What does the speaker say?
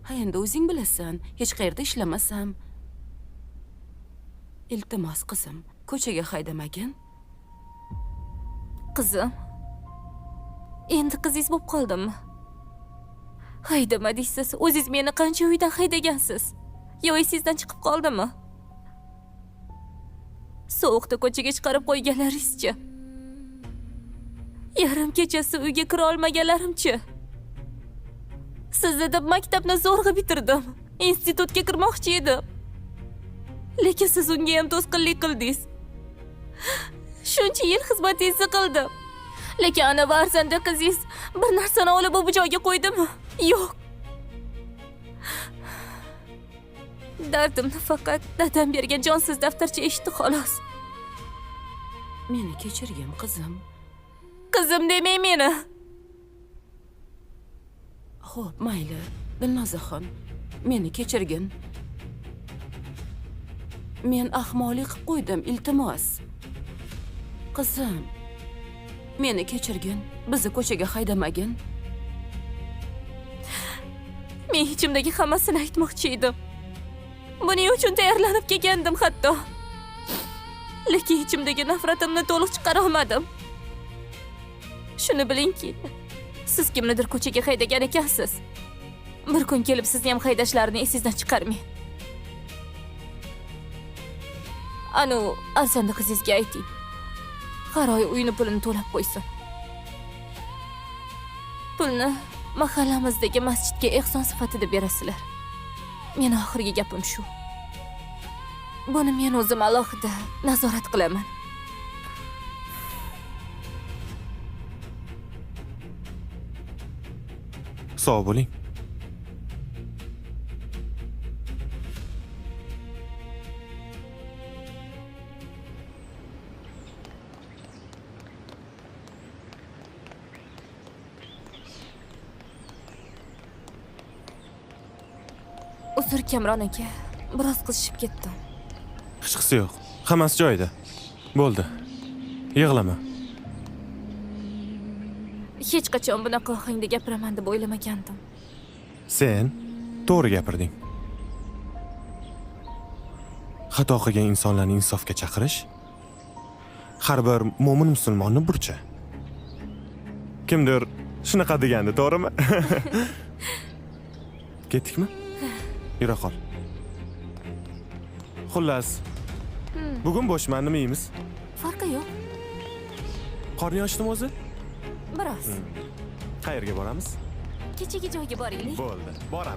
Ha, endi o'zing bilasan, hech qayerda ishlamasam. Iltimos qizim, ko'chaga haydamagin. Qizim, endi qizingiz bo'lib qoldimmi? Haydama deysiz, o'zingiz meni qancha uydan haydagansiz? Yo, esingizdan chiqib qoldimi? Sovuqda ko'chaga chiqarib qo'yganlaringizchi? Yarim kechasi uyga kira olmaganlarimchi? Sizni deb maktabni zo'rg'a bitirdim. Institutga kirmoqchi edim. Lekin siz unga ham to'sqinlik qildingiz. Shuncha yil xizmatingizni qildim. Lekin ana farzandi qizingiz bir narsani olib bu joyga qo'ydimi? Yo'q. Dardimni faqat dadam bergan jonsiz daftarcha eshitdi xolos. Meni kechirgin qizim. Qizim demang meni. Xo'p, mayli. Dilnozaxon, meni kechirgin. Men ahmoqlik qilib qo'ydim, iltimos. Qizim, meni kechirgin. Bizni ko'chaga haydamagin. Men ichimdagi hammasini aytmoqchi edim. Buning uchun tayyorlanib kelgandim hatto. Lekin ichimdagi nafratimni to'liq chiqara olmadim. Shuni bilingki, siz kimnidir ko'chaga haydagan ekansiz. Bir kun kelib sizni ham haydashlarini esingizdan chiqarmang. Anu, arzanda qizingizga ayting. Har oy uyini pulini to'lab qo'ysin. Pulni mahallamizdagi masjidga ehson sifatida berasizlar. Meni oxirgi gapim shu. Buni men o'zim alohida nazorat qilaman. Sog' bo'ling. Uzr Kamron aka, biroz qizishib ketdim. Hech qisi yo'q. Hammasi joyida. Bo'ldi. Yig'lama. Hech qachon bunaqa ohangda gapiraman deb o'ylamagandim. Sen to'g'ri gapirding. Xato qilgan insonlarni insofga chaqirish har bir mo'min musulmonning burchi. Kimdir shunaqa degandi, to'g'rimi? Ketdikmi? Yura qol. Xullas, bugun bo'shman, nima yeymiz? Farqi yo'q. Qorning ochdimi o'zi? Biroz. Qayerga boramiz? Kechagi joyga boraylik. Bo'ldi, boramiz.